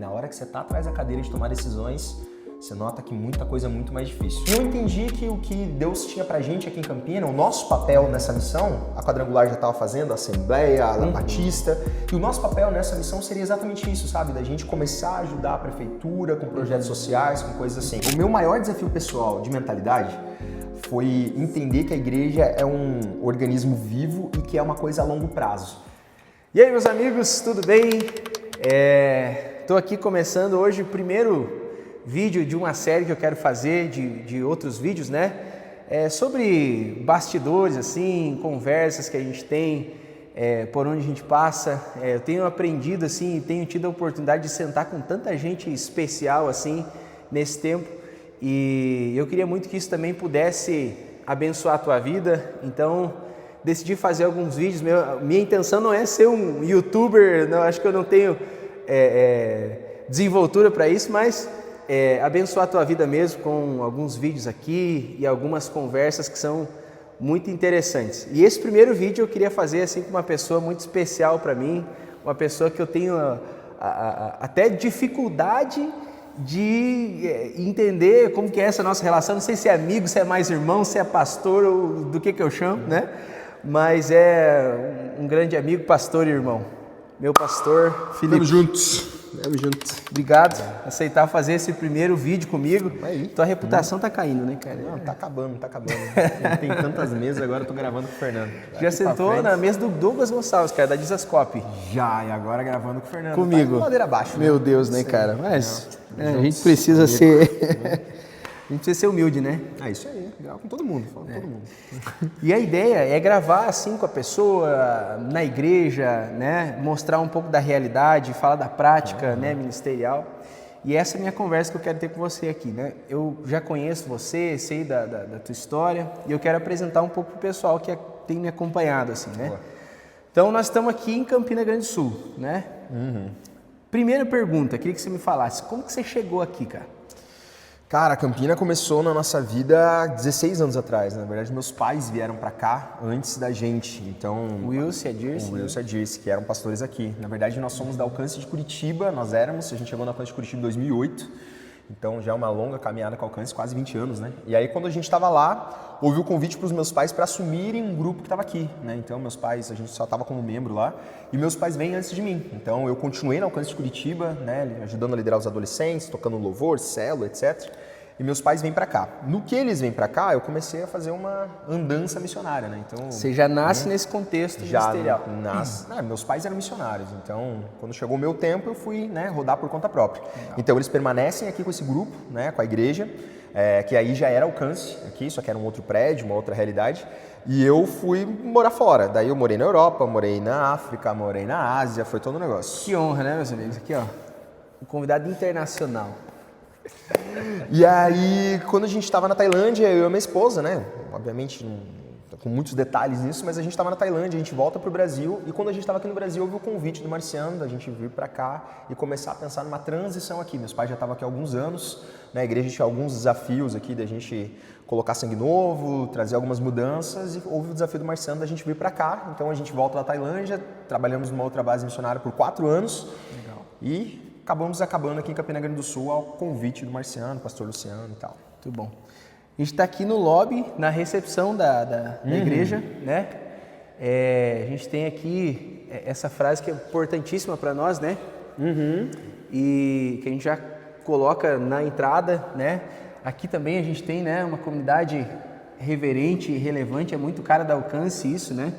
Na hora que você está atrás da cadeira de tomar decisões, você nota que muita coisa é muito mais difícil. E eu entendi que o que Deus tinha pra gente aqui em Campina, o nosso papel nessa missão, a Quadrangular já estava fazendo, a Assembleia, a Batista, e o nosso papel nessa missão seria exatamente isso, sabe? Da gente começar a ajudar a prefeitura com projetos sociais, com coisas assim. O meu maior desafio pessoal de mentalidade foi entender que a igreja é um organismo vivo e que é uma coisa a longo prazo. E aí, meus amigos, tudo bem? Estou aqui começando hoje o primeiro vídeo de uma série que eu quero fazer, de outros vídeos, né? Sobre bastidores, assim, conversas que a gente tem, por onde a gente passa. Eu tenho aprendido, assim, tenho tido a oportunidade de sentar com tanta gente especial, assim, nesse tempo. E eu queria muito que isso também pudesse abençoar a tua vida, então decidi fazer alguns vídeos. Minha intenção não é ser um youtuber, não, acho que eu não tenho desenvoltura para isso, mas abençoar a tua vida mesmo com alguns vídeos aqui e algumas conversas que são muito interessantes. E esse primeiro vídeo eu queria fazer assim com uma pessoa muito especial para mim, uma pessoa que eu tenho até dificuldade de entender como que é essa nossa relação. Não sei se é amigo, se é mais irmão, se é pastor ou do que eu chamo, né? Mas é um grande amigo, pastor e irmão. Meu pastor, Felipe. Tamo juntos. Tamo juntos. Obrigado por aceitar fazer esse primeiro vídeo comigo. Aí. Tua reputação tá caindo, né, cara? Não, tá acabando. Não tem tantas mesas, agora eu tô gravando com o Fernando. Já sentou na mesa do Douglas Gonçalves, cara, da Dizascope. Já, e agora gravando com o Fernando. Comigo. Tá ladeira abaixo. Meu Deus, né, cara? Mas a gente precisa ser... A gente precisa ser humilde, né? É isso aí, grava com todo mundo, fala com todo mundo. E a ideia é gravar assim com a pessoa, na igreja, né? Mostrar um pouco da realidade, falar da prática, né, ministerial. E essa é a minha conversa que eu quero ter com você aqui, né? Eu já conheço você, sei da tua história, e eu quero apresentar um pouco para o pessoal que tem me acompanhado, assim, né? Boa. Então, nós estamos aqui em Campina Grande do Sul, né? Primeira pergunta, queria que você me falasse, como que você chegou aqui, cara? Cara, a Campina começou na nossa vida há 16 anos atrás. Na verdade, meus pais vieram pra cá antes da gente. Então, o Wilson e a Dirce. O Wilson e a Dirce, que eram pastores aqui. Na verdade, nós somos da Alcance de Curitiba, a gente chegou na Alcance de Curitiba em 2008. Então, já é uma longa caminhada com a Alcance, quase 20 anos, né? E aí, quando a gente estava lá, houve o convite para os meus pais para assumirem um grupo que estava aqui, né? Então, meus pais, a gente só estava como membro lá, e meus pais vêm antes de mim. Então, eu continuei na Alcance de Curitiba, né? Ajudando a liderar os adolescentes, tocando louvor, célula, etc. E meus pais vêm para cá. No que eles vêm para cá, eu comecei a fazer uma andança missionária, né? Então, você já nasce nesse contexto ministerial? Já nasce. Meus pais eram missionários, então quando chegou o meu tempo eu fui, né, rodar por conta própria. Legal. Então eles permanecem aqui com esse grupo, né, com a igreja, que aí já era Alcance aqui, só que era um outro prédio, uma outra realidade. E eu fui morar fora. Daí eu morei na Europa, morei na África, morei na Ásia, foi todo o negócio. Que honra, né, meus amigos? Aqui, ó, um convidado internacional. E aí, quando a gente estava na Tailândia, eu e minha esposa, né? Obviamente, com muitos detalhes nisso, mas a gente estava na Tailândia, a gente volta para o Brasil, e quando a gente estava aqui no Brasil, houve o convite do Marciano, da gente vir para cá e começar a pensar numa transição aqui. Meus pais já estavam aqui há alguns anos, né? A igreja tinha alguns desafios aqui da gente colocar sangue novo, trazer algumas mudanças, e houve o desafio do Marciano da gente vir para cá. Então a gente volta da Tailândia, trabalhamos numa outra base missionária por 4 anos. Legal. E acabamos acabando aqui em Campina Grande do Sul ao convite do Marciano, pastor Luciano e tal. Muito bom. A gente está aqui no lobby, na recepção da igreja, né? A gente tem aqui essa frase que é importantíssima para nós, né? E que a gente já coloca na entrada, né? Aqui também a gente tem, né, uma comunidade reverente e relevante, é muito cara da Alcance isso, né?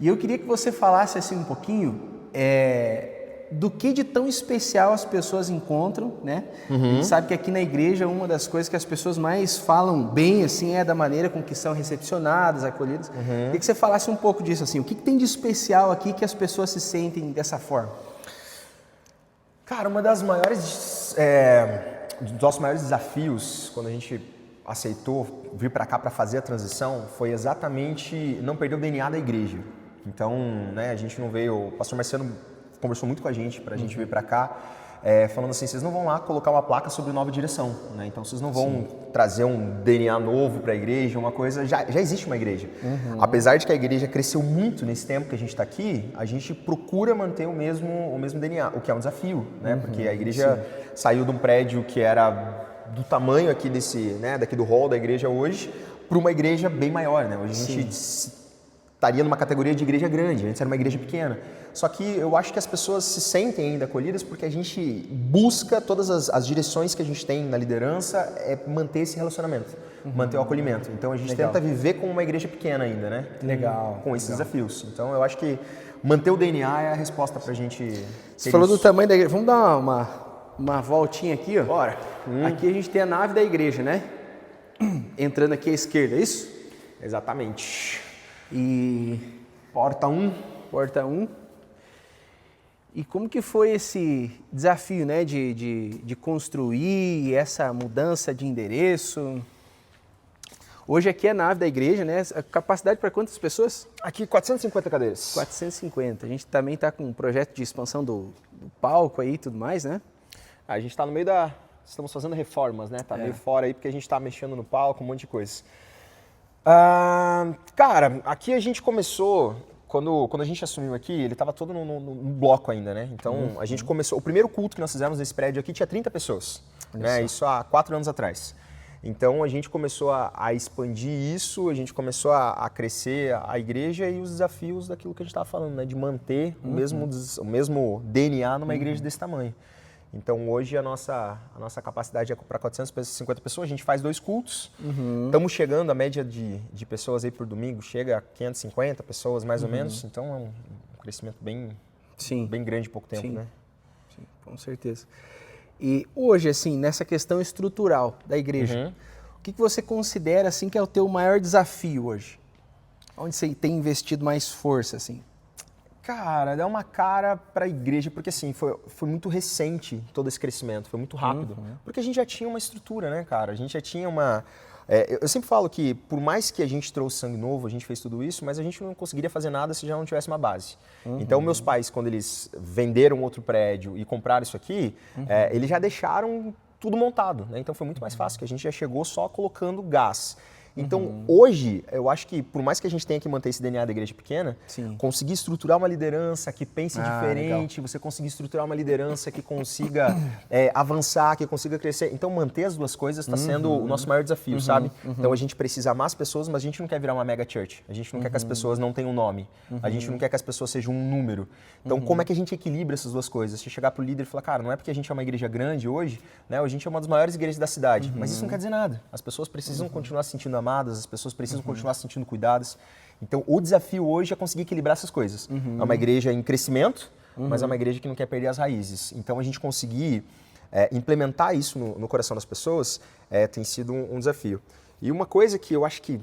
E eu queria que você falasse assim um pouquinho do que de tão especial as pessoas encontram, né? A gente sabe que aqui na igreja uma das coisas que as pessoas mais falam bem, assim, é da maneira com que são recepcionadas, acolhidas. Queria que você falasse um pouco disso, assim, o que tem de especial aqui que as pessoas se sentem dessa forma? Cara, uma das maiores, dos nossos maiores desafios quando a gente aceitou vir para cá para fazer a transição foi exatamente não perder o DNA da igreja. Então, né, a gente não veio, o pastor Marciano conversou muito com a gente para a gente vir para cá, falando assim, vocês não vão lá colocar uma placa sobre nova direção, né? Então vocês não vão trazer um DNA novo para a igreja, uma coisa, já existe uma igreja. Apesar de que a igreja cresceu muito nesse tempo que a gente está aqui, a gente procura manter o mesmo DNA, o que é um desafio, né? Porque a igreja saiu de um prédio que era do tamanho aqui daqui do hall da igreja hoje, para uma igreja bem maior, né? Hoje a gente estaria numa categoria de igreja grande, antes era uma igreja pequena. Só que eu acho que as pessoas se sentem ainda acolhidas porque a gente busca todas as direções que a gente tem na liderança é manter esse relacionamento, manter o acolhimento. Então a gente tenta viver como uma igreja pequena ainda, né? Com esses desafios. Então eu acho que manter o DNA é a resposta pra gente. Você falou do tamanho da igreja. Vamos dar uma voltinha aqui, ó. Bora. Aqui a gente tem a nave da igreja, né? Entrando aqui à esquerda, é isso? Exatamente. E Porta 1. Porta 1. E como que foi esse desafio, né, de construir essa mudança de endereço? Hoje aqui é a nave da igreja, né? A capacidade para quantas pessoas? Aqui 450 cadeiras. 450. A gente também está com um projeto de expansão do palco aí e tudo mais, né? A gente está no meio estamos fazendo reformas, né? Tá meio fora aí porque a gente está mexendo no palco, um monte de coisa. Cara, aqui a gente começou, quando a gente assumiu aqui, ele estava todo num bloco ainda, né? Então a gente começou, o primeiro culto que nós fizemos nesse prédio aqui tinha 30 pessoas, né? Isso há 4 anos atrás. Então a gente começou a expandir isso, a gente começou a crescer a igreja e os desafios daquilo que a gente estava falando, né? De manter o mesmo DNA numa igreja desse tamanho. Então hoje a nossa capacidade é para 450 pessoas, a gente faz 2 cultos, estamos chegando, a média de pessoas aí por domingo chega a 550 pessoas mais ou menos, então é um crescimento bem grande em pouco tempo, né? Sim, com certeza. E hoje, assim, nessa questão estrutural da igreja, o que você considera assim que é o teu maior desafio hoje? Onde você tem investido mais força, assim? Cara, dá uma cara para a igreja, porque assim, foi muito recente todo esse crescimento, foi muito rápido. Porque a gente já tinha uma estrutura, né, cara? A gente já tinha uma... eu sempre falo que, por mais que a gente trouxe sangue novo, a gente fez tudo isso, mas a gente não conseguiria fazer nada se já não tivesse uma base. Então, meus pais, quando eles venderam outro prédio e compraram isso aqui, eles já deixaram tudo montado, né? Então, foi muito mais fácil, que a gente já chegou só colocando gás. Então, hoje, eu acho que, por mais que a gente tenha que manter esse DNA da igreja pequena, conseguir estruturar uma liderança que pense diferente, você conseguir estruturar uma liderança que consiga avançar, que consiga crescer. Então, manter as duas coisas está sendo o nosso maior desafio, sabe? Então, a gente precisa amar as pessoas, mas a gente não quer virar uma mega church. A gente não quer que as pessoas não tenham um nome. A gente não quer que as pessoas sejam um número. Então, como é que a gente equilibra essas duas coisas? Se chegar para o líder e falar, cara, não é porque a gente é uma igreja grande hoje, né? A gente é uma das maiores igrejas da cidade. Mas isso não quer dizer nada. As pessoas precisam continuar se sentindo amadas, as pessoas precisam continuar se sentindo cuidadas. Então, o desafio hoje é conseguir equilibrar essas coisas. É uma igreja em crescimento, mas é uma igreja que não quer perder as raízes. Então, a gente conseguir implementar isso no coração das pessoas tem sido um desafio. E uma coisa que eu acho que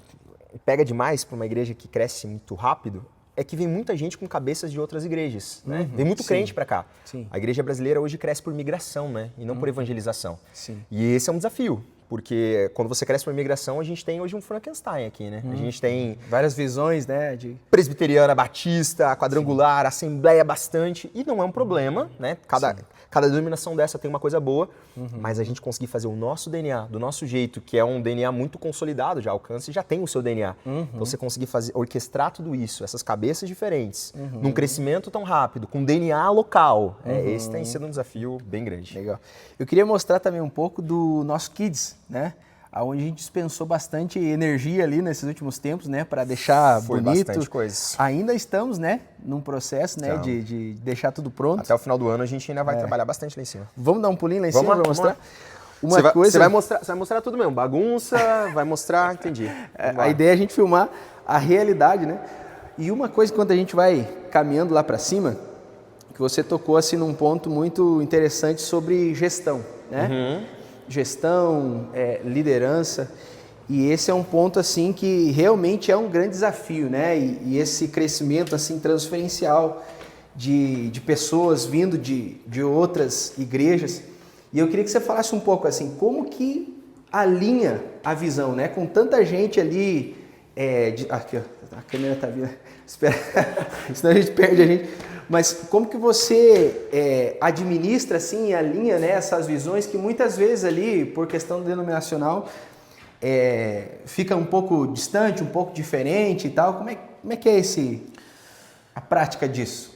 pega demais para uma igreja que cresce muito rápido é que vem muita gente com cabeças de outras igrejas, né? Vem muito crente para cá. A igreja brasileira hoje cresce por migração, né? E não por evangelização. E esse é um desafio, porque quando você cresce por migração, a gente tem hoje um Frankenstein aqui, né? A gente tem várias visões, né? Presbiteriana, batista, quadrangular, assembleia bastante, e não é um problema, né? Cada denominação dessa tem uma coisa boa, mas a gente conseguir fazer o nosso DNA, do nosso jeito, que é um DNA muito consolidado, já alcance, já tem o seu DNA. Então você conseguir orquestrar tudo isso, essas cabeças diferentes, num crescimento tão rápido, com DNA local, esse tem sido um desafio bem grande. Legal. Eu queria mostrar também um pouco do nosso Kids, né? Onde a gente dispensou bastante energia ali nesses últimos tempos, né? Para deixar bonito. Bastante coisa. Ainda estamos, né? Num processo, né? Então, de deixar tudo pronto. Até o final do ano a gente ainda vai trabalhar bastante lá em cima. Vamos dar um pulinho lá em cima para mostrar? Você vai mostrar tudo mesmo, bagunça, vai mostrar, entendi. A ideia é a gente filmar a realidade, né? E uma coisa, quando a gente vai caminhando lá para cima, que você tocou assim num ponto muito interessante sobre gestão, né? Gestão, liderança, e esse é um ponto assim que realmente é um grande desafio, né? E esse crescimento assim transferencial de pessoas vindo de outras igrejas. E eu queria que você falasse um pouco assim, como que alinha a visão, né? Com tanta gente ali, aqui ó, a câmera tá vindo, espera, senão a gente perde a gente. Mas como que você administra assim e alinha, né, essas visões que muitas vezes ali, por questão denominacional, fica um pouco distante, um pouco diferente e tal? Como é que é a prática disso?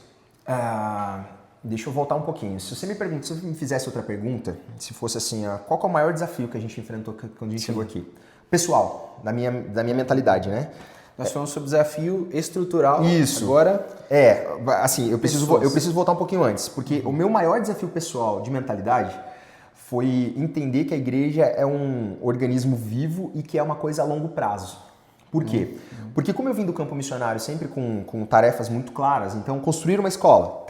Deixa eu voltar um pouquinho. Se você me fizesse outra pergunta, se fosse assim, qual que é o maior desafio que a gente enfrentou quando a gente chegou aqui? Pessoal, da minha mentalidade, né? Nós falamos sobre desafio estrutural. Isso. Agora... assim, eu preciso voltar um pouquinho antes, porque o meu maior desafio pessoal de mentalidade foi entender que a igreja é um organismo vivo e que é uma coisa a longo prazo. Por quê? Porque como eu vim do campo missionário sempre com tarefas muito claras, então construir uma escola,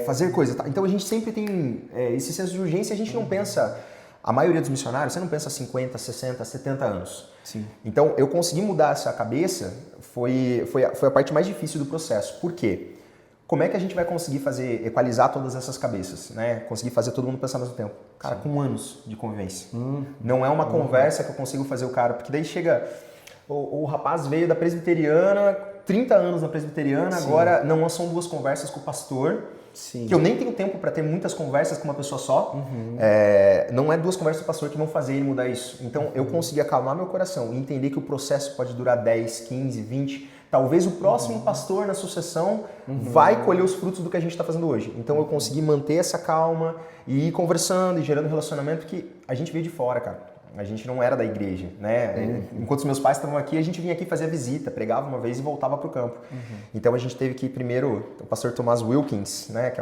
fazer coisa, então a gente sempre tem esse senso de urgência, a gente não pensa, a maioria dos missionários, você não pensa 50, 60, 70 anos. Sim. Então eu consegui mudar essa cabeça, foi a parte mais difícil do processo. Por quê? Como é que a gente vai conseguir equalizar todas essas cabeças, né? Conseguir fazer todo mundo pensar ao mesmo tempo? Cara, com anos de convivência. Não é uma conversa que eu consigo fazer o cara, porque daí chega... O rapaz veio da presbiteriana, 30 anos na presbiteriana, sim. Agora não são 2 conversas com o pastor, sim. Que eu nem tenho tempo para ter muitas conversas com uma pessoa só. Não é 2 conversas com o pastor que vão fazer ele mudar isso. Então eu consegui acalmar meu coração e entender que o processo pode durar 10, 15, 20. Talvez o próximo pastor na sucessão vai colher os frutos do que a gente está fazendo hoje. Então eu consegui manter essa calma e ir conversando e gerando relacionamento que a gente veio de fora, cara. A gente não era da igreja, né? Enquanto os meus pais estavam aqui, a gente vinha aqui fazer a visita, pregava uma vez e voltava para o campo. Então a gente teve que ir primeiro, o pastor Tomás Wilkins, né, que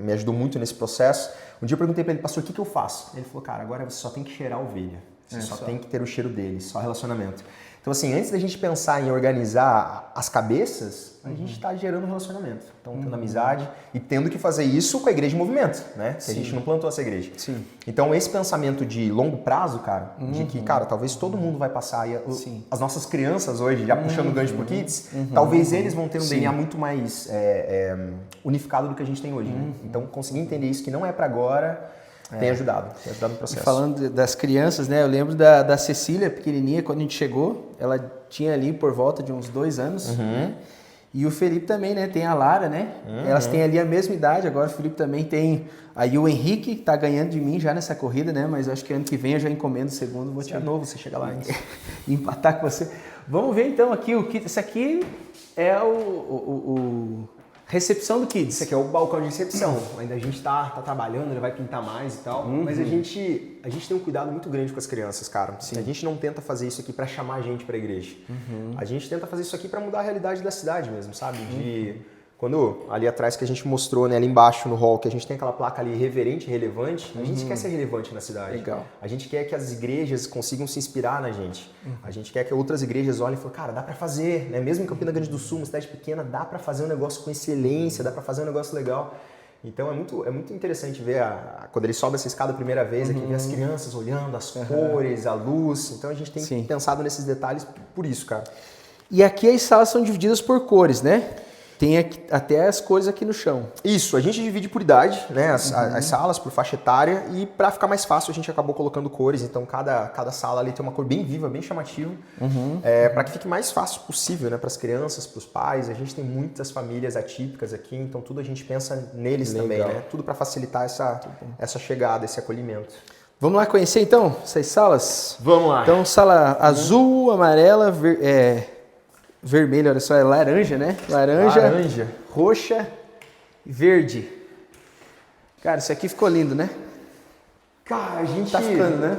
me ajudou muito nesse processo. Um dia eu perguntei para ele, pastor, o que eu faço? Ele falou, cara, agora você só tem que cheirar a ovelha. Você só tem que ter o cheiro dele, só relacionamento. Então assim, antes da gente pensar em organizar as cabeças, a gente está gerando relacionamento. Então tendo amizade e tendo que fazer isso com a igreja em movimento, né? Que a gente não plantou essa igreja. Sim. Então esse pensamento de longo prazo, cara, de que, cara, talvez todo mundo vai passar e as nossas crianças hoje, já puxando o gancho pro Kids, talvez eles vão ter um DNA muito mais unificado do que a gente tem hoje. Né? Então conseguir entender isso que não é para agora... Tem ajudado no processo. E falando das crianças, né? Eu lembro da Cecília, pequenininha, quando a gente chegou, ela tinha ali por volta de uns 2 anos. E o Felipe também, né? Tem a Lara, né? Elas têm ali a mesma idade. Agora o Felipe também tem aí o Henrique, que tá ganhando de mim já nessa corrida, né? Mas eu acho que ano que vem eu já encomendo o segundo. Vou te novo, você chega lá e empatar com você. Vamos ver então aqui o Kids. Esse aqui é o recepção do Kids. Esse aqui é o balcão de recepção. Ainda a gente tá trabalhando, ele vai pintar mais e tal. Mas a gente tem um cuidado muito grande com as crianças, cara. Sim. A gente não tenta fazer isso aqui para chamar a gente pra igreja. A gente tenta fazer isso aqui para mudar a realidade da cidade mesmo, sabe? Quando ali atrás que a gente mostrou, né, ali embaixo no hall, que a gente tem aquela placa ali reverente e relevante, a gente quer ser relevante na cidade. Legal. A gente quer que as igrejas consigam se inspirar na gente. A gente quer que outras igrejas olhem e falem, cara, dá pra fazer, né? Mesmo em Campina Grande do Sul, uma cidade pequena, dá pra fazer um negócio com excelência, dá pra fazer um negócio legal. Então é muito interessante ver quando ele sobe essa escada a primeira vez, aqui ver as crianças olhando, as cores, a luz. Então a gente tem pensado nesses detalhes por isso, cara. E aqui as salas são divididas por cores, né? Tem aqui, até as cores aqui no chão. Isso, a gente divide por idade, né, as salas, por faixa etária, e para ficar mais fácil a gente acabou colocando cores, então cada sala ali tem uma cor bem viva, bem chamativa, para que fique mais fácil possível, né, para as crianças, para os pais. A gente tem muitas famílias atípicas aqui, então tudo a gente pensa neles também, né, tudo para facilitar essa chegada, esse acolhimento. Vamos lá conhecer então essas salas? Vamos lá. Então sala azul, amarela, vermelho, olha só, é laranja, né? Laranja, roxa e verde. Cara, isso aqui ficou lindo, né? Cara, a gente... Tá ficando, né?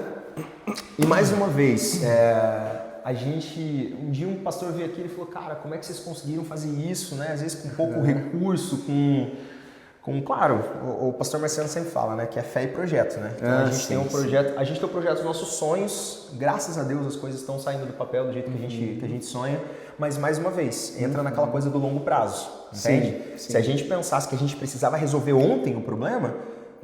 E mais uma vez, um dia um pastor veio aqui e falou, cara, como é que vocês conseguiram fazer isso, né? Às vezes com pouco recurso, claro, o pastor Marcelo sempre fala, né, que é fé e projeto, né? Então a gente tem um projeto, a gente tem o projeto dos nossos sonhos, graças a Deus as coisas estão saindo do papel do jeito que a gente sonha, mas mais uma vez, entra naquela coisa do longo prazo, entende? Se a gente pensasse que a gente precisava resolver ontem o problema,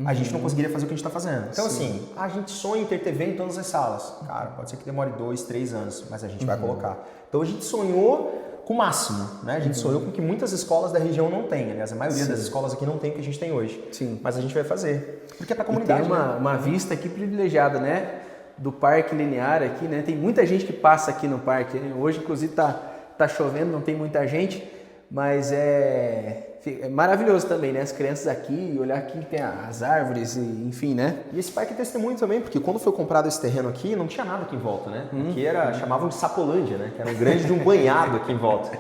a gente não conseguiria fazer o que a gente está fazendo. Então assim, a gente sonha em ter TV em todas as salas. Cara, pode ser que demore 2, 3 anos, mas a gente vai colocar. Então a gente sonhou com o máximo, né? A gente sonhou com o que muitas escolas da região não têm. Aliás, a maioria das escolas aqui não tem o que a gente tem hoje. Sim. Mas a gente vai fazer. Porque é para a comunidade. E tem uma vista aqui privilegiada, né? Do parque linear aqui, né? Tem muita gente que passa aqui no parque. Né? Hoje, inclusive, tá chovendo, não tem muita gente. Mas é maravilhoso também, né? As crianças aqui, olhar aqui tem as árvores, e, enfim, né? E esse parque é testemunho também, porque quando foi comprado esse terreno aqui, não tinha nada aqui em volta, né? Aqui chamavam de Sapolândia, né? Que era um grande de um banhado aqui em volta.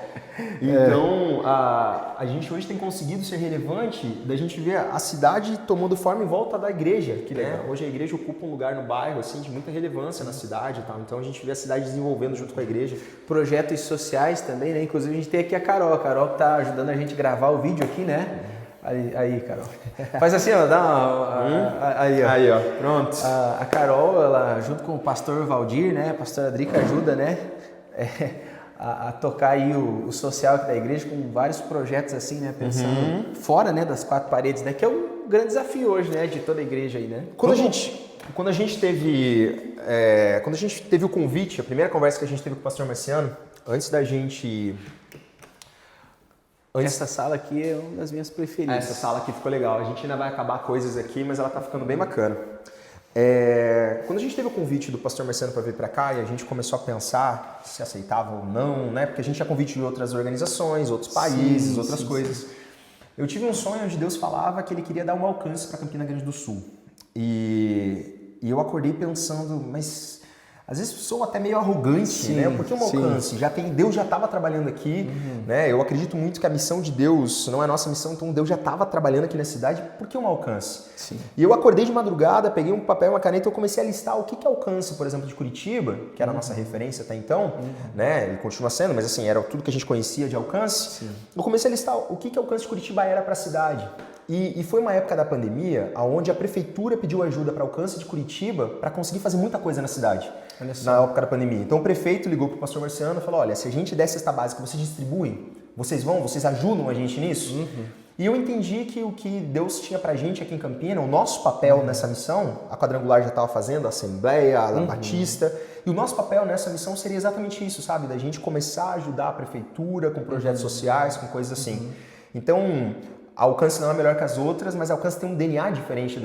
Então, a gente hoje tem conseguido ser relevante da gente ver a cidade tomando forma em volta da igreja. Que, né? Hoje a igreja ocupa um lugar no bairro, assim, de muita relevância na cidade e tal. Então, a gente vê a cidade desenvolvendo junto com a igreja. Projetos sociais também, né? Inclusive, a gente tem aqui a Carol que tá ajudando a gente a gravar o vídeo aqui, né? Aí, Carol. Faz assim, ó, dá uma... Aí, ó, pronto. A Carol, ela, junto com o pastor Valdir, né? A pastora Drica ajuda, né? A tocar aí o social aqui da igreja com vários projetos assim, né? Pensando fora, né, das quatro paredes, né? Que é um grande desafio hoje, né? De toda a igreja aí, né? Quando a gente teve o convite, a primeira conversa que a gente teve com o pastor Marciano, antes da gente... Essa sala aqui é uma das minhas preferidas. Essa sala aqui ficou legal. A gente ainda vai acabar coisas aqui, mas ela tá ficando bem bacana. Quando a gente teve o convite do pastor Marciano para vir para cá e a gente começou a pensar se aceitava ou não, né? Porque a gente tinha convite de outras organizações, outros países, outras coisas. Eu tive um sonho onde Deus falava que Ele queria dar um alcance para Campina Grande do Sul. E eu acordei pensando, mas às vezes sou até meio arrogante, né? Porque um alcance, Deus já estava trabalhando aqui, né? Eu acredito muito que a missão de Deus não é a nossa missão, então Deus já estava trabalhando aqui na cidade, por que um alcance? Sim. E eu acordei de madrugada, peguei um papel e uma caneta e eu comecei a listar o que é alcance, por exemplo, de Curitiba, que era a nossa referência até então, né? E continua sendo, mas assim, era tudo que a gente conhecia de alcance. Sim. Eu comecei a listar o que alcance de Curitiba era para a cidade. E foi uma época da pandemia onde a prefeitura pediu ajuda para alcance de Curitiba para conseguir fazer muita coisa na cidade, na época da pandemia. Então o prefeito ligou para o pastor Marciano e falou, olha, se a gente der cesta básica, vocês distribuem? Vocês ajudam a gente nisso? E eu entendi que o que Deus tinha pra gente aqui em Campina, o nosso papel nessa missão, a Quadrangular já estava fazendo, a Assembleia, a Batista, e o nosso papel nessa missão seria exatamente isso, sabe? Da gente começar a ajudar a prefeitura com projetos sociais, com coisas assim. Então, a Alcance não é melhor que as outras, mas a Alcance tem um DNA diferente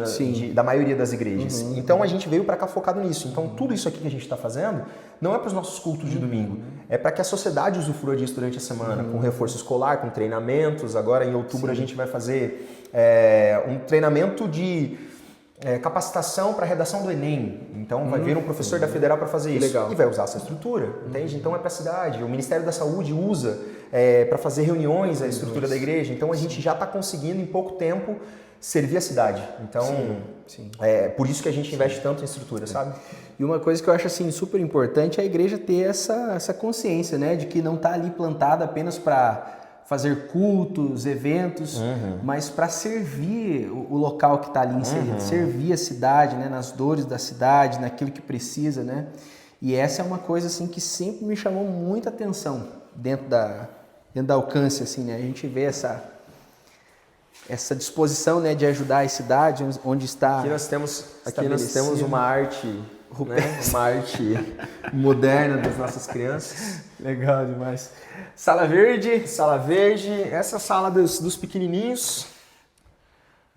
da maioria das igrejas. Então a gente veio para cá focado nisso. Então tudo isso aqui que a gente está fazendo não é para os nossos cultos de domingo, é para que a sociedade usufrua disso durante a semana, com reforço escolar, com treinamentos. Agora em outubro a gente vai fazer um treinamento de capacitação para a redação do Enem. Então vai vir um professor da Federal para fazer isso. Legal. E vai usar essa estrutura, entende? Então é para a cidade. O Ministério da Saúde usa para fazer reuniões a estrutura da igreja. Então a gente já está conseguindo em pouco tempo servir a cidade. Então é por isso que a gente investe tanto em estrutura, sabe? E uma coisa que eu acho assim super importante é a igreja ter essa consciência, né, de que não está ali plantada apenas para fazer cultos, eventos, mas para servir o local que está ali inserido, servir a cidade, né, nas dores da cidade, naquilo que precisa, né? E essa é uma coisa assim que sempre me chamou muita atenção dentro da Alcance, assim, né? A gente vê essa disposição, né, de ajudar a cidade onde está. Aqui nós temos uma arte, né, uma arte moderna das nossas crianças. Legal demais. Sala verde. Sala verde. Essa é a sala dos pequenininhos.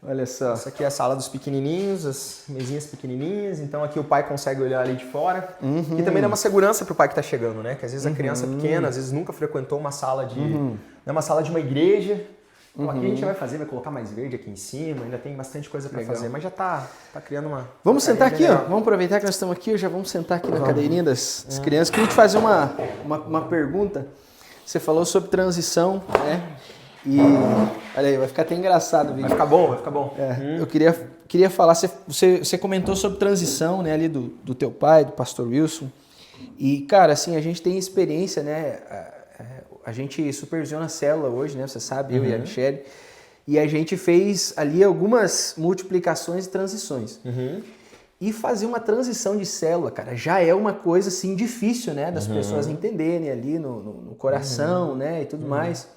Olha só. Essa aqui é a sala dos pequenininhos, as mesinhas pequenininhas. Então aqui o pai consegue olhar ali de fora. E também dá uma segurança para o pai que está chegando, né? Que às vezes a criança pequena, às vezes nunca frequentou uma sala de, uma sala de uma igreja. Então, aqui a gente vai colocar mais verde aqui em cima, ainda tem bastante coisa para fazer, mas já tá criando uma... Vamos sentar aqui, ó. Vamos aproveitar que nós estamos aqui, já vamos sentar aqui na cadeirinha das crianças. Queria te fazer uma pergunta. Você falou sobre transição, né? E olha aí, vai ficar até engraçado o vídeo. Vai ficar bom. Eu queria falar, você comentou sobre transição, né, ali do teu pai, do pastor Wilson. E, cara, assim, a gente tem experiência, né? A gente supervisiona a célula hoje, né? Você sabe, eu e a Michelle. E a gente fez ali algumas multiplicações e transições. E fazer uma transição de célula, cara, já é uma coisa, assim, difícil, né? Das pessoas entenderem ali no coração, né? E tudo mais.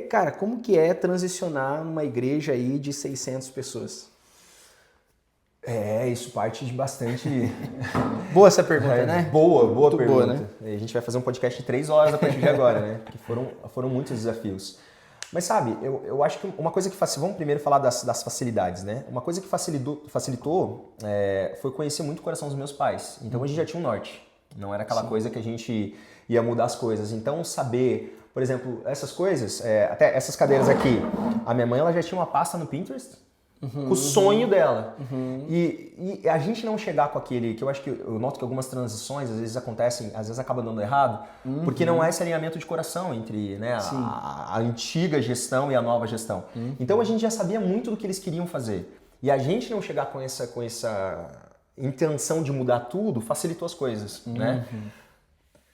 Cara, como que é transicionar uma igreja aí de 600 pessoas? Isso parte de bastante... Boa essa pergunta, né? Boa Muito pergunta. Boa, né? A gente vai fazer um podcast de 3 horas a partir de agora, né? Porque foram muitos desafios. Mas sabe, eu acho que uma coisa que vamos primeiro falar das facilidades, né? Uma coisa que facilitou foi conhecer muito o coração dos meus pais. Então a gente já tinha um norte. Não era aquela coisa que a gente ia mudar as coisas. Então saber Por exemplo, essas coisas, até essas cadeiras aqui, a minha mãe ela já tinha uma pasta no Pinterest com o sonho dela. E a gente não chegar com aquele, que eu acho que eu noto que algumas transições às vezes acontecem, às vezes acaba dando errado, porque não há esse alinhamento de coração entre, né, a antiga gestão e a nova gestão. Então a gente já sabia muito do que eles queriam fazer. E a gente não chegar com essa intenção de mudar tudo facilitou as coisas, né?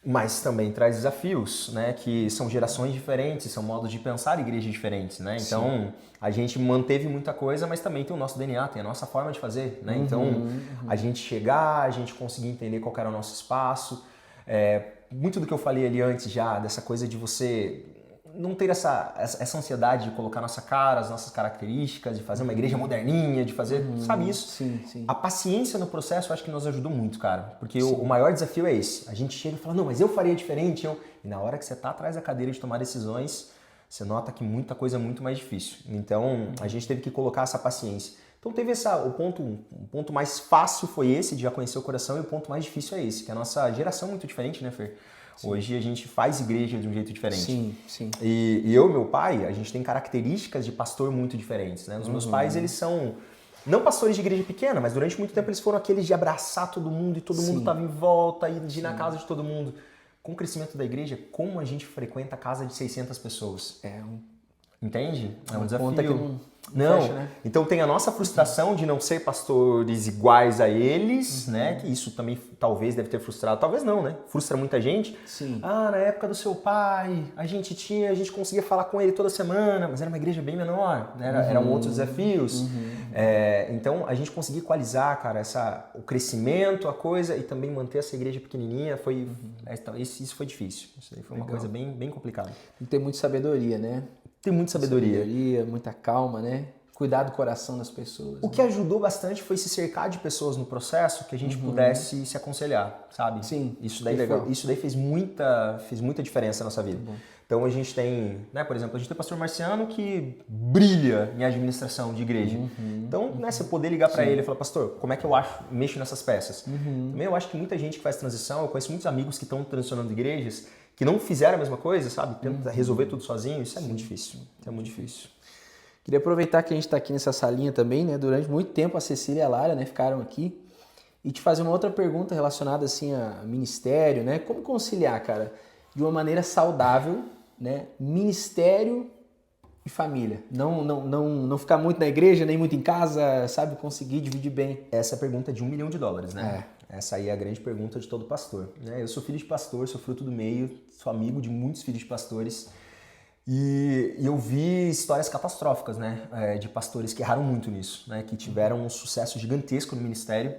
Mas também traz desafios, né? Que são gerações diferentes, são modos de pensar igrejas diferentes, né? Então, a gente manteve muita coisa, mas também tem o nosso DNA, tem a nossa forma de fazer, né? Então, a gente chegar, a gente conseguir entender qual era o nosso espaço. Muito do que eu falei ali antes já, dessa coisa de você não ter essa ansiedade de colocar nossa cara, as nossas características, de fazer uma igreja moderninha, de fazer, sabe isso? Sim. A paciência no processo eu acho que nos ajudou muito, cara. Porque o maior desafio é esse. A gente chega e fala, não, mas eu faria diferente. E na hora que você tá atrás da cadeira de tomar decisões, você nota que muita coisa é muito mais difícil. Então, a gente teve que colocar essa paciência. Então, teve o ponto mais fácil foi esse, de já conhecer o coração, e o ponto mais difícil é esse, que a nossa geração é muito diferente, né, Fer? Hoje a gente faz igreja de um jeito diferente. Sim. E eu e meu pai, a gente tem características de pastor muito diferentes, né? Os meus pais, eles são não pastores de igreja pequena, mas durante muito tempo eles foram aqueles de abraçar todo mundo e todo mundo estava em volta e de ir na casa de todo mundo. Com o crescimento da igreja, como a gente frequenta a casa de 600 pessoas? Entende? É um desafio. Conta que não fecha, né? Então tem a nossa frustração de não ser pastores iguais a eles, né? Que isso também talvez deve ter frustrado, talvez não, né? Frustra muita gente. Sim. Na época do seu pai, a gente conseguia falar com ele toda semana, mas era uma igreja bem menor, né? Eram outros desafios. Então a gente conseguia equalizar, cara, o crescimento, a coisa, e também manter essa igreja pequenininha, isso foi difícil. Isso aí foi uma coisa bem, bem complicada. Tem que ter muita sabedoria, né? Tem muita sabedoria. Muita calma, né? Cuidar do coração das pessoas. O que ajudou bastante foi se cercar de pessoas no processo que a gente pudesse se aconselhar, sabe? Sim. Isso daí fez muita diferença na nossa vida. Então a gente tem, né, por exemplo, a gente tem o pastor Marciano que brilha em administração de igreja. Então, né, você poder ligar para ele e falar, pastor, como é que eu mexo nessas peças? Também eu acho que muita gente que faz transição, eu conheço muitos amigos que estão transicionando igrejas, que não fizeram a mesma coisa, sabe? Tenta resolver tudo sozinho, isso é muito difícil. Isso é muito difícil. Queria aproveitar que a gente está aqui nessa salinha também, né? Durante muito tempo a Cecília e a Lara, né, ficaram aqui. E te fazer uma outra pergunta relacionada assim a ministério, né? Como conciliar, cara, de uma maneira saudável, né? Ministério e família. Não ficar muito na igreja, nem muito em casa, sabe? Conseguir dividir bem. Essa é a pergunta de $1 milhão, né? Essa aí é a grande pergunta de todo pastor. Eu sou filho de pastor, sou fruto do meio, sou amigo de muitos filhos de pastores. E eu vi histórias catastróficas, né? De pastores que erraram muito nisso, né? Que tiveram um sucesso gigantesco no ministério.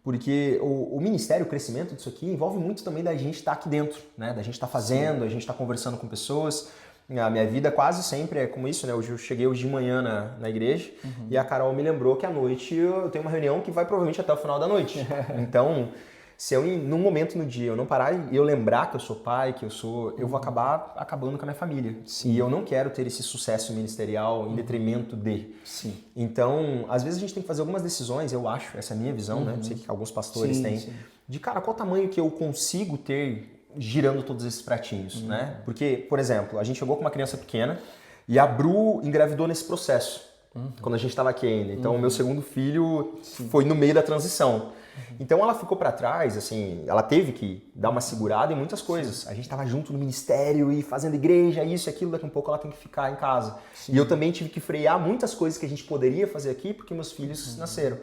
Porque o ministério, o crescimento disso aqui, envolve muito também da gente estar aqui dentro, né? Da gente estar fazendo, a gente estar conversando com pessoas. A minha vida quase sempre é como isso, né? Eu cheguei hoje de manhã na igreja e a Carol me lembrou que à noite eu tenho uma reunião que vai provavelmente até o final da noite. Então, se eu, num momento no dia, eu não parar e eu lembrar que eu sou pai, eu vou acabar acabando com a minha família. Sim. E eu não quero ter esse sucesso ministerial em detrimento de. Sim. Então, às vezes a gente tem que fazer algumas decisões, eu acho, essa é a minha visão, né? Não sei que alguns pastores têm. Sim. De, cara, qual o tamanho que eu consigo ter girando todos esses pratinhos, né? Porque, por exemplo, a gente chegou com uma criança pequena e a Bru engravidou nesse processo, quando a gente estava aqui ainda. Então, o meu segundo filho foi no meio da transição. Então, ela ficou para trás, assim, ela teve que dar uma segurada em muitas coisas. A gente estava junto no ministério e fazendo igreja, isso e aquilo, daqui a pouco ela tem que ficar em casa. E eu também tive que frear muitas coisas que a gente poderia fazer aqui, porque meus filhos nasceram.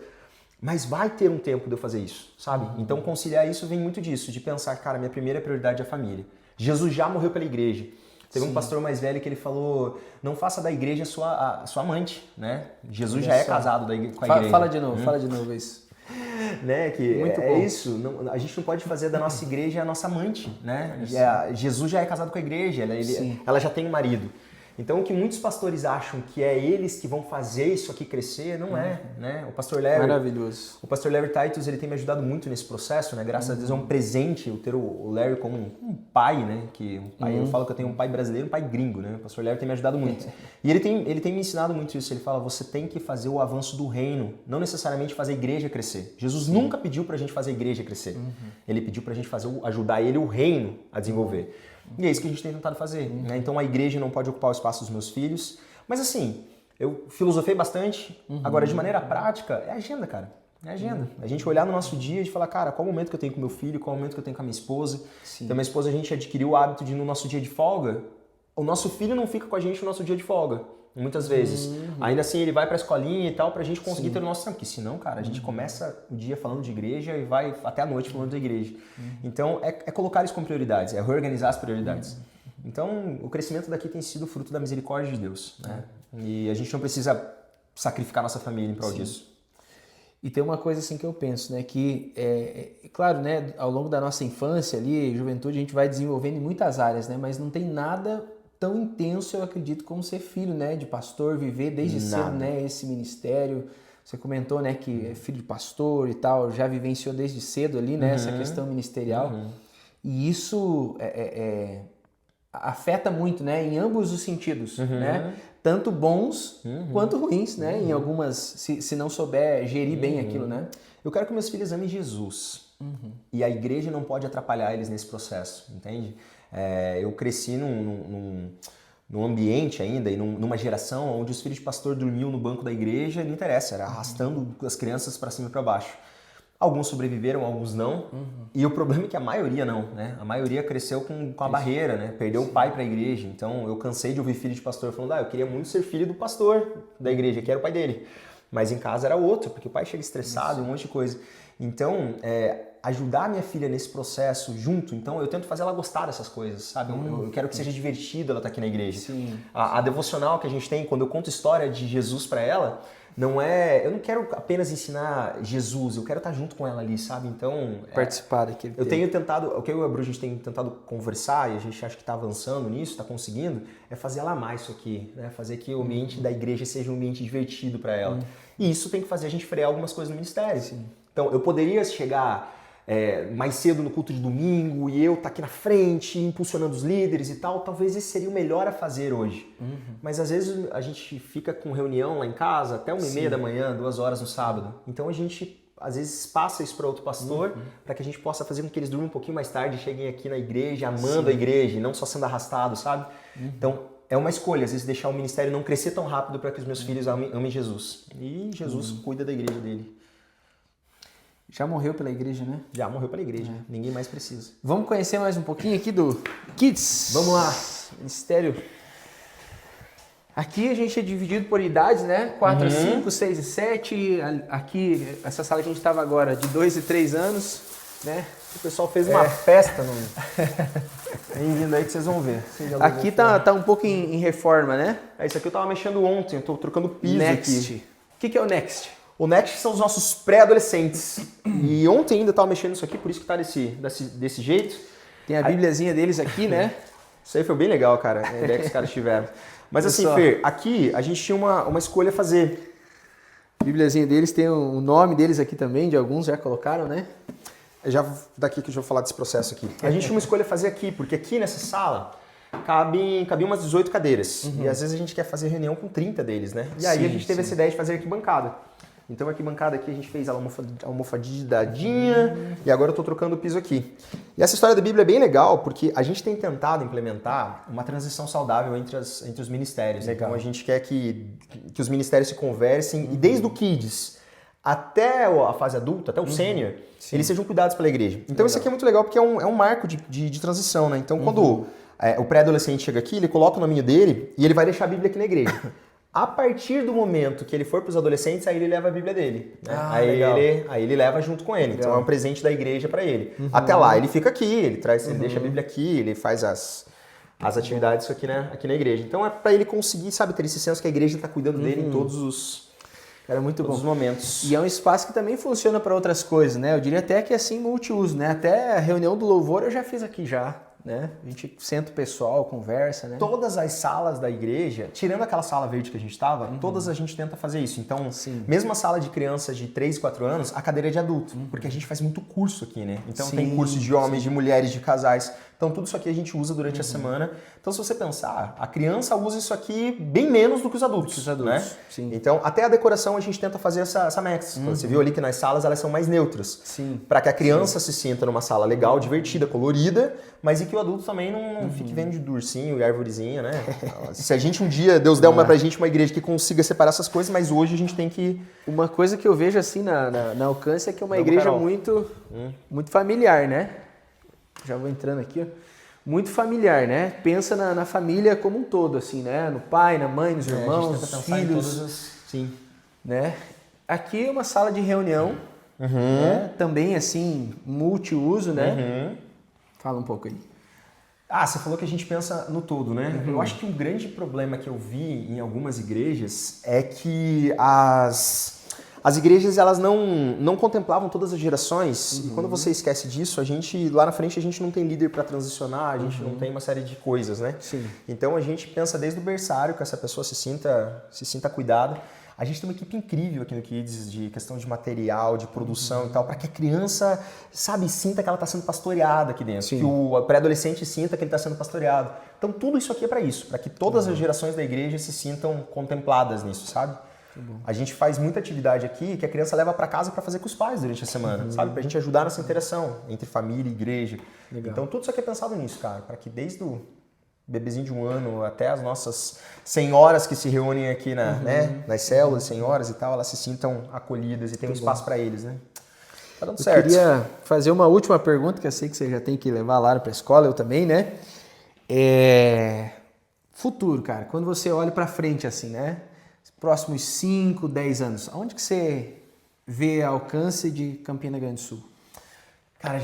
Mas vai ter um tempo de eu fazer isso, sabe? Então conciliar isso vem muito disso, de pensar, cara, minha primeira prioridade é a família. Jesus já morreu pela igreja. Teve um pastor mais velho que ele falou, não faça da igreja a sua amante, né? Jesus já é casado com a igreja. Fala de novo isso. Né? Que muito bom. Isso, não, a gente não pode fazer da nossa igreja a nossa amante, né? Jesus já é casado com a igreja, ela já tem um marido. Então, o que muitos pastores acham que é eles que vão fazer isso aqui crescer, não é, né? O pastor Larry... Maravilhoso. O pastor Larry Titus, ele tem me ajudado muito nesse processo, né? Graças a Deus é um presente eu ter o Larry como um pai, né? Eu falo que eu tenho um pai brasileiro e um pai gringo, né? O pastor Larry tem me ajudado muito. E ele tem me ensinado muito isso. Ele fala, você tem que fazer o avanço do reino, não necessariamente fazer a igreja crescer. Jesus nunca pediu pra gente fazer a igreja crescer. Ele pediu pra gente ajudar ele, o reino, a desenvolver. E é isso que a gente tem tentado fazer. Né? Então a igreja não pode ocupar o espaço dos meus filhos. Mas assim, eu filosofei bastante. Agora, de maneira prática, é agenda, cara. É agenda. A gente olhar no nosso dia e falar, cara, qual o momento que eu tenho com meu filho, qual o momento que eu tenho com a minha esposa. Então, minha esposa, a gente adquiriu o hábito de, no nosso dia de folga, o nosso filho não fica com a gente no nosso dia de folga, muitas vezes. Ainda assim, ele vai pra escolinha e tal, pra gente conseguir ter o nosso tempo. Porque senão, cara, a gente começa o dia falando de igreja e vai até a noite falando da igreja. Então, é colocar isso como prioridades, é reorganizar as prioridades. Então, o crescimento daqui tem sido fruto da misericórdia de Deus. Né? E a gente não precisa sacrificar nossa família em prol disso. E tem uma coisa assim que eu penso, né, que claro, né, ao longo da nossa infância ali, juventude, a gente vai desenvolvendo em muitas áreas, né, mas não tem nada tão intenso, eu acredito, como ser filho, né, de pastor, viver desde cedo, né, esse ministério. Você comentou, né, que é filho de pastor e tal, já vivenciou desde cedo ali, né, essa questão ministerial. E isso afeta muito, né, em ambos os sentidos, né? Tanto bons quanto ruins, né? Em algumas, se não souber gerir bem aquilo, né? Eu quero que meus filhos amem Jesus. E a igreja não pode atrapalhar eles nesse processo, entende? Eu cresci num ambiente ainda e numa geração onde os filhos de pastor dormiam no banco da igreja, não interessa, era arrastando as crianças para cima e para baixo. Alguns sobreviveram, alguns não. E o problema é que a maioria não, né? A maioria cresceu com a barreira, né? Perdeu o pai para a igreja. Então eu cansei de ouvir filho de pastor falando, eu queria muito ser filho do pastor da igreja, que era o pai dele. Mas em casa era outro, porque o pai chega estressado e um monte de coisa. Então, ajudar a minha filha nesse processo junto, então eu tento fazer ela gostar dessas coisas, sabe? Eu quero que seja divertido ela estar aqui na igreja. Sim. A devocional que a gente tem, quando eu conto história de Jesus para ela, eu não quero apenas ensinar Jesus, eu quero estar junto com ela ali, sabe? Então, participar daquele eu tenho tentado, o que eu e a Bru, a gente tem tentado conversar e a gente acha que está avançando nisso, está conseguindo, é fazer ela amar isso aqui, né? Fazer que o ambiente da igreja seja um ambiente divertido para ela. E isso tem que fazer a gente frear algumas coisas no ministério. Então, eu poderia chegar mais cedo no culto de domingo e eu estar aqui na frente, impulsionando os líderes e tal, talvez esse seria o melhor a fazer hoje. Mas às vezes a gente fica com reunião lá em casa até 1h30 da manhã, 2 horas no sábado. Então a gente às vezes passa isso para outro pastor para que a gente possa fazer com que eles durmam um pouquinho mais tarde e cheguem aqui na igreja, amando a igreja e não só sendo arrastados, sabe? Então é uma escolha, às vezes deixar o ministério não crescer tão rápido para que os meus filhos amem Jesus. E Jesus cuida da igreja dele. Já morreu pela igreja, né? Já morreu pela igreja. Ninguém mais precisa. Vamos conhecer mais um pouquinho aqui do Kids. Vamos lá. Ministério. Aqui a gente é dividido por idades, né? 4 a 5, 6 e 7. Aqui, essa sala que a gente estava agora, de 2 e 3 anos, né? O pessoal fez uma festa no... Vem vindo aí que vocês vão ver. Aqui tá um pouco em reforma, né? Isso aqui eu tava mexendo ontem, eu tô trocando piso Next. aqui. O que é o Next? O Next são os nossos pré-adolescentes. E ontem ainda eu tava mexendo nisso aqui, por isso que tá desse jeito. Tem a bibliazinha deles aqui, né? Isso aí foi bem legal, cara, a ideia que os caras tiveram. Mas assim, Fer, aqui a gente tinha uma escolha a fazer. A bibliazinha deles tem o nome deles aqui também, de alguns já colocaram, né? Daqui que eu vou falar desse processo aqui. A gente tinha uma escolha a fazer aqui, porque aqui nessa sala cabiam umas 18 cadeiras. E às vezes a gente quer fazer reunião com 30 deles, né? E aí a gente teve essa ideia de fazer arquibancada. Então a arquibancada aqui a gente fez a almofadinha e agora eu tô trocando o piso aqui. E essa história da Bíblia é bem legal porque a gente tem tentado implementar uma transição saudável entre os ministérios. Legal. Então a gente quer que os ministérios se conversem e desde o Kids até a fase adulta, até o sênior, eles sejam cuidados pela igreja. Então isso aqui é muito legal porque é um marco de transição, né? Então quando o pré-adolescente chega aqui, ele coloca o nominho dele e ele vai deixar a Bíblia aqui na igreja. A partir do momento que ele for para os adolescentes, aí ele leva a Bíblia dele. Né? Aí ele leva junto com ele. Legal. Então é um presente da igreja para ele. Até lá ele fica aqui, ele deixa a Bíblia aqui, ele faz as atividades aqui na igreja. Então é para ele conseguir, sabe, ter esse senso que a igreja está cuidando dele em todos os momentos. E é um espaço que também funciona para outras coisas, né? Eu diria até que é assim multiuso, né? Até a reunião do louvor eu já fiz aqui já. Né? A gente senta o pessoal, conversa, né? Todas as salas da igreja, tirando aquela sala verde que a gente estava, todas a gente tenta fazer isso. Então, mesmo a sala de crianças de 3 e 4 anos, a cadeira é de adulto, porque a gente faz muito curso aqui, né? Então tem curso de homens, de mulheres, de casais. Então tudo isso aqui a gente usa durante a semana. Então se você pensar, a criança usa isso aqui bem menos do que os adultos. Né? Sim. Então até a decoração a gente tenta fazer essa mix. Você viu ali que nas salas elas são mais neutras. Para que a criança se sinta numa sala legal, divertida, colorida, mas e que o adulto também não fique vendo de ursinho e arvorezinha, né? Se a gente um dia, Deus der pra gente uma igreja que consiga separar essas coisas, mas hoje a gente tem que... Uma coisa que eu vejo assim na Alcance é que é uma igreja muito familiar, né? Já vou entrando aqui, ó. Muito familiar, né? Pensa na família como um todo, assim, né? No pai, na mãe, nos irmãos, nos filhos. Sim. Né? Aqui é uma sala de reunião, né? Também assim, multiuso, né? Fala um pouco aí. Você falou que a gente pensa no todo, né? Eu acho que um grande problema que eu vi em algumas igrejas é que as igrejas elas não contemplavam todas as gerações e quando você esquece disso, a gente lá na frente a gente não tem líder para transicionar, a gente não tem uma série de coisas, né? Sim. Então a gente pensa desde o berçário que essa pessoa se sinta cuidada. A gente tem uma equipe incrível aqui no Kids de questão de material, de produção e tal, para que a criança, sabe, sinta que ela está sendo pastoreada aqui dentro, que o pré-adolescente sinta que ele está sendo pastoreado. Então tudo isso aqui é para isso, para que todas as gerações da igreja se sintam contempladas nisso, sabe? A gente faz muita atividade aqui que a criança leva para casa para fazer com os pais durante a semana, sabe? Para a gente ajudar nessa interação entre família e igreja. Legal. Então tudo isso aqui é pensado nisso, cara, para que desde o bebezinho de 1 ano até as nossas senhoras que se reúnem aqui nas células, senhoras e tal, elas se sintam acolhidas e tem um espaço para eles, né? Tá dando certo. Eu queria fazer uma última pergunta, que eu sei que você já tem que levar a Lara para a escola, eu também, né? Futuro, cara, quando você olha para frente assim, né? Próximos 5, 10 anos, aonde que você vê Alcance de Campina Grande do Sul? Cara,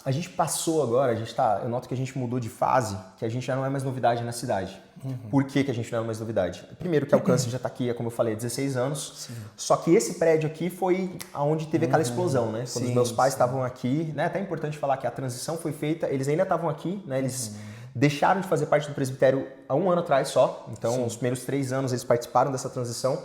a gente passou agora, eu noto que a gente mudou de fase, que a gente já não é mais novidade na cidade. Por que a gente não é mais novidade? Primeiro que a Alcance já está aqui, como eu falei, há 16 anos, só que esse prédio aqui foi onde teve aquela explosão, né? Quando os meus pais estavam aqui, né? Até é importante falar que a transição foi feita, eles ainda estavam aqui, né? Eles deixaram de fazer parte do presbitério há 1 ano atrás só, então os primeiros 3 anos eles participaram dessa transição.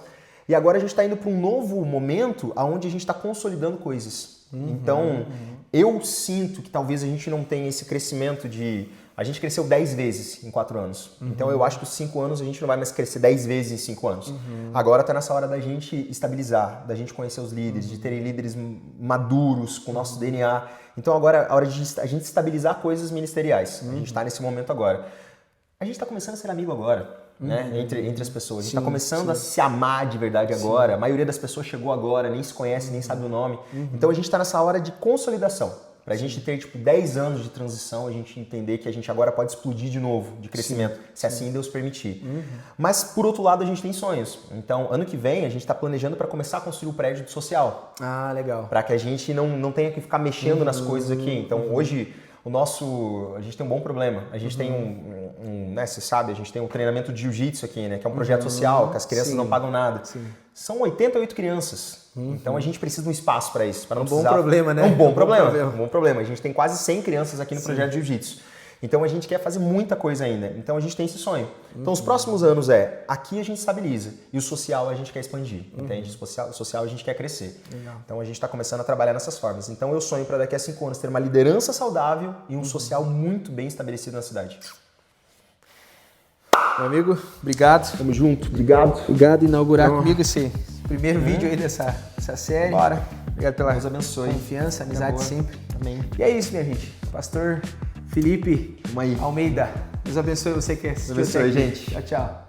E agora a gente está indo para um novo momento onde a gente está consolidando coisas. Então, eu sinto que talvez a gente não tenha esse crescimento de... A gente cresceu 10 vezes em 4 anos. Então, eu acho que os 5 anos a gente não vai mais crescer 10 vezes em 5 anos. Agora está nessa hora da gente estabilizar, da gente conhecer os líderes, de terem líderes maduros com o nosso DNA. Então, agora é a hora de a gente estabilizar coisas ministeriais. A gente está nesse momento agora. A gente está começando a ser amigo agora. Né? Entre as pessoas. A gente está começando a se amar de verdade agora. A maioria das pessoas chegou agora, nem se conhece, nem sabe o nome. Então a gente está nessa hora de consolidação. Para a gente ter 10 anos de transição, a gente entender que a gente agora pode explodir de novo, de crescimento, se assim Deus permitir. Mas, por outro lado, a gente tem sonhos. Então, ano que vem, a gente está planejando para começar a construir o prédio social. Legal. Para que a gente não tenha que ficar mexendo nas coisas aqui. Então, hoje... A gente tem um bom problema. A gente tem né, você sabe, a gente tem um treinamento de jiu-jitsu aqui, né, que é um projeto social, que as crianças não pagam nada. São 88 crianças. Então a gente precisa de um espaço para isso. Para não precisar... bom problema, né? É um bom problema. Um bom problema. A gente tem quase 100 crianças aqui no projeto de jiu-jitsu. Então a gente quer fazer muita coisa ainda. Então a gente tem esse sonho. Então os próximos anos aqui a gente estabiliza e o social a gente quer expandir, entende? O social a gente quer crescer. Legal. Então a gente está começando a trabalhar nessas formas. Então eu sonho para daqui a 5 anos ter uma liderança saudável e um social muito bem estabelecido na cidade. Meu amigo, obrigado. Tamo junto. Obrigado. Obrigado por inaugurar comigo esse primeiro vídeo aí dessa série. Bora. Obrigado pela Deus abençoe. Confiança, amizade sempre. Amém. E é isso, minha gente. Pastor Felipe Almeida. Deus abençoe você que assistiu. Deus abençoe, gente. Tchau, tchau.